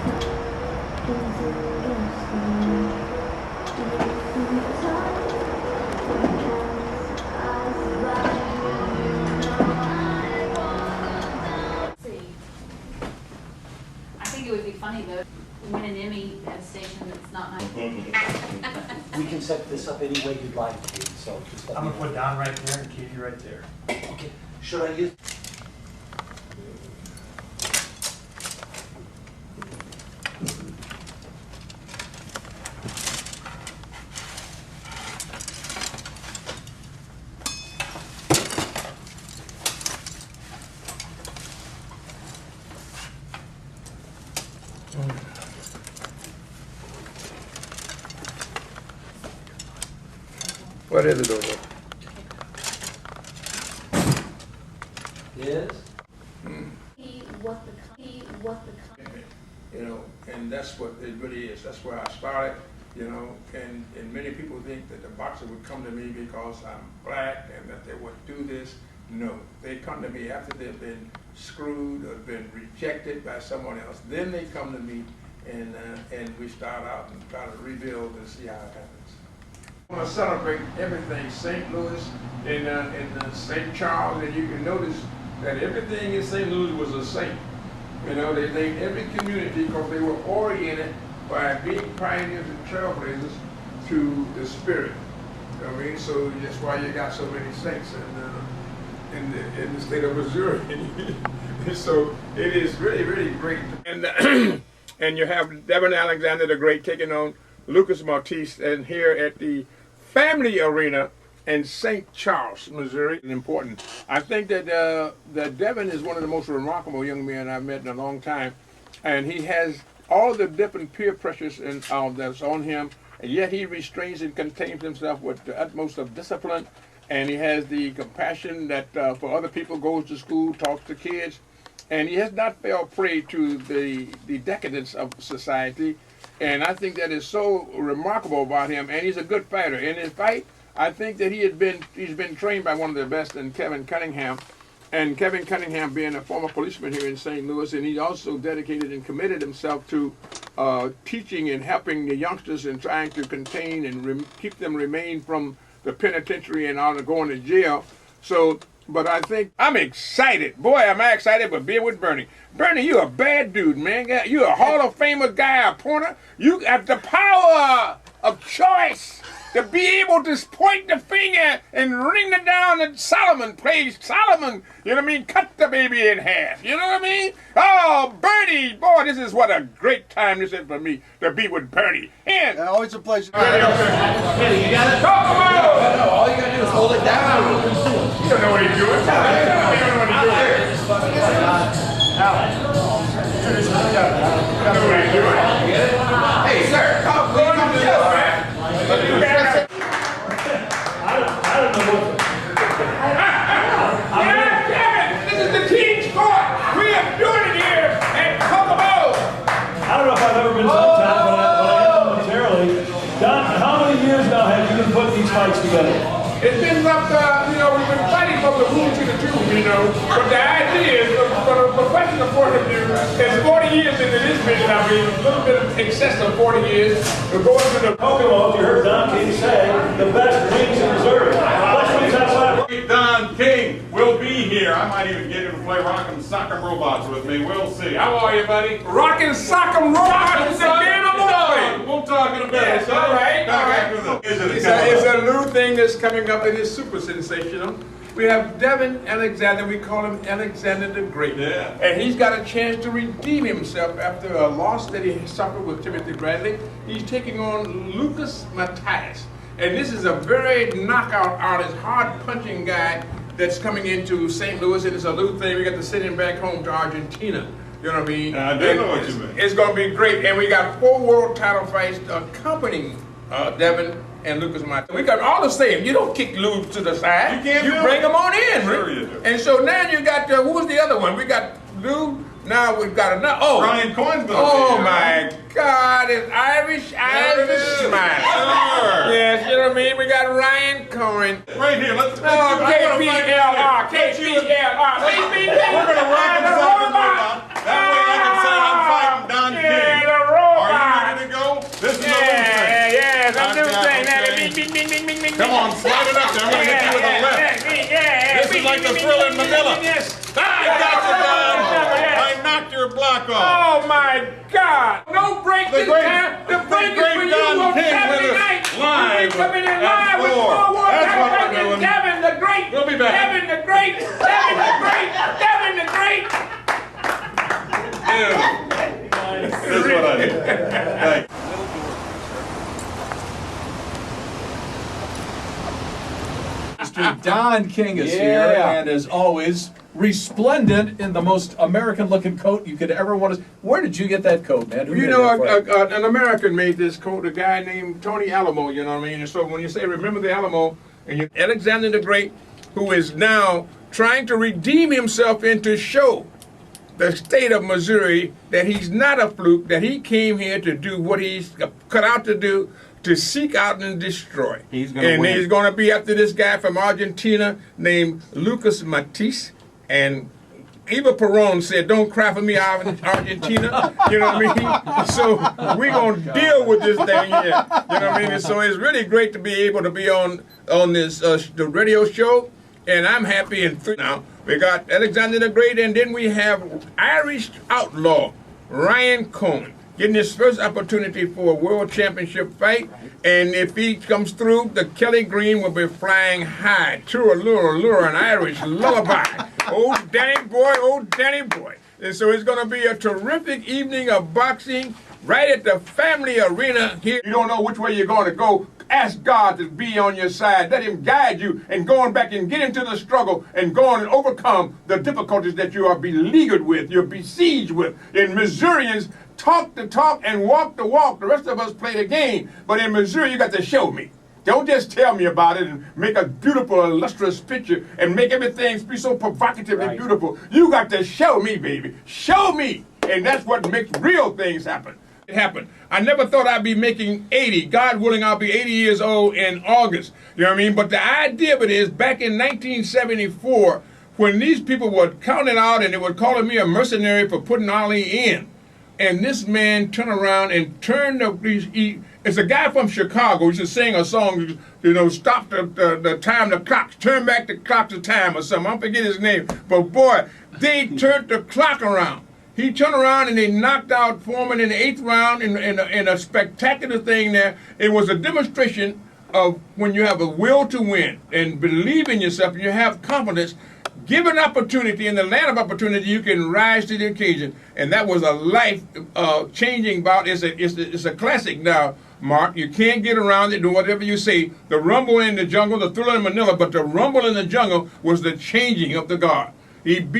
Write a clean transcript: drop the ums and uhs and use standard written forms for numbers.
I think it would be funny though, win an Emmy at a station that's not nice. We can set this up any way you'd like to, so just let I'm me gonna put Don right there and Katie right there. know. Okay, should I use? What is it over? Yes? You know, and that's what it really is. That's where I started, you know, and many people think that the boxer would come to me because I'm black and that they would do this. No, they come to me after they've been screwed or been rejected by someone else. Then they come to me and we start out and try to rebuild and see how it happens. I want to celebrate everything, St. Louis and St. Charles, and you can notice that everything in St. Louis was a saint. You know, they named every community because they were oriented by being pioneers and trailblazers to the spirit. You know what I mean? So that's why you got so many saints in the state of Missouri. So it is really, really great. And and you have Devon Alexander the Great taking on Lucas Matthysse, and here at the Family Arena in St. Charles, Missouri. It's important. I think that that Devon is one of the most remarkable young men I've met in a long time, and he has all the different peer pressures that's on him, and yet he restrains and contains himself with the utmost of discipline, and he has the compassion that for other people, goes to school, talks to kids, and he has not fell prey to the decadence of society. And I think that is so remarkable about him, and he's a good fighter. In his fight, I think that he's been trained by one of the best in Kevin Cunningham, and Kevin Cunningham being a former policeman here in St. Louis, and he also dedicated and committed himself to teaching and helping the youngsters and trying to contain and keep them remain from the penitentiary and out of going to jail. So, but I think I'm excited. Boy, am I excited for being with Bernie. Bernie, you a bad dude, man. You a Hall of Famer guy, a pointer. You have the power of choice to be able to point the finger and ring it down, and Solomon plays Solomon, you know what I mean, cut the baby in half, you know what I mean? Oh, Bernie, boy, this is what a great time this is for me, to be with Bernie. And always a pleasure. You got it? Talk about it! No, all you gotta do is hold it down. You don't know what he's doing. You don't know what he's doing. You know what he's doing. Hey, sir, come to the show, man. I don't know what. This is the King's Court. We are doing it here at Kokomo. I don't know if I've ever been sometime, but I am momentarily. Don, how many years now have you been putting these fights together? It's been up, we've been fighting from the root to the tube, but the idea is, from a professional point of view, there's 40 years into this vision, I mean, a little bit of excess of 40 years, we're going to the Kokomo, you heard Don King say, the best wings in Missouri. Best wings outside. Don King will be here. I might even get him to play Rock'em Sock'em Robots with me. We'll see. How are you, buddy? Rockin' Sock'em Robots, the game of boy. We'll talk in a minute. Yes, all right, all right. It's a new thing that's coming up, and it's super sensational. We have Devon Alexander, we call him Alexander the Great. Yeah. And he's got a chance to redeem himself after a loss that he suffered with Timothy Bradley. He's taking on Lucas Matthysse. And this is a very knockout artist, hard-punching guy that's coming into St. Louis, and it's a new thing. We got to send him back home to Argentina. You know what I mean? I do know what you mean. It's going to be great. And we got 4 world title fights accompanying Devon and Lucas Matthysse. We got all the same. You don't kick Lou to the side. You can't. You bring them on in. Sure you do. And so now you got, who was the other one? We got Lou. Now we've got another. Oh, Ryan Coyne's going oh to be my God! It's Irish man. Sure. Yes, you know what I mean. We got Ryan Coyne. Right here. Let's Oh, KPLR. We're going to rock and sock and roll out. That way I can say I'm fighting Don King. Come on, slide it up there. I'm going to hit you with a left. This is like the Thrill in Manila. I got you, Don. I knocked your block off. Oh my God! Don't break this time. The break is for you on Saturday night. Live Coming in at live with 4. more war. That's what we're doing. Devon the Great. We'll be back. Devon the Great. Devon the Great. Devon the Great. This is what I do. Thanks. Mr. Don King is here, and as always, resplendent in the most American-looking coat you could ever want to. Where did you get that coat, man? Who You made know, that for you? an American made this coat, a guy named Tony Alamo, you know what I mean? And so when you say remember the Alamo, and you Alexander the Great, who is now trying to redeem himself and to show the state of Missouri that he's not a fluke, that he came here to do what he's cut out to do, to seek out and destroy. He's gonna win. He's going to be after this guy from Argentina named Lucas Matthysse. And Eva Peron said, don't cry for me, Argentina. You know what I mean? So we're going to deal with this thing here. You know what I mean? And so it's really great to be able to be on this the radio show. And I'm happy and free now. We got Alexander the Great, and then we have Irish outlaw Ryan Cohen getting his first opportunity for a world championship fight. And if he comes through, the Kelly Green will be flying high. True allure, an Irish lullaby. Old Danny boy. And so it's going to be a terrific evening of boxing right at the family arena here. You don't know which way you're going to go. Ask God to be on your side. Let him guide you and going back and get into the struggle and go on and overcome the difficulties that you are beleaguered with, you're besieged with. And Missourians talk the talk and walk the walk. The rest of us play the game. But in Missouri, you got to show me. Don't just tell me about it and make a beautiful, illustrious picture and make everything be so provocatively beautiful. You got to show me, baby. Show me. And that's what makes real things happen. It happened. I never thought I'd be making 80. God willing, I'll be 80 years old in August. You know what I mean? But the idea of it is back in 1974, when these people were counted out and they were calling me a mercenary for putting Ali in. And this man turned around and turned it's a guy from Chicago. He used to sing a song, you know, stop the time, the clock, turn back the clock to time or something. I forget his name. But boy, they turned the clock around. He turned around and they knocked out Foreman in the 8th round in a spectacular thing there. It was a demonstration of when you have a will to win and believe in yourself and you have confidence. Given opportunity, in the land of opportunity, you can rise to the occasion. And that was a life-changing bout. It's a classic now, Mark. You can't get around it, do whatever you say. The rumble in the jungle, the Thriller in Manila, but the rumble in the jungle was the changing of the guard. He beat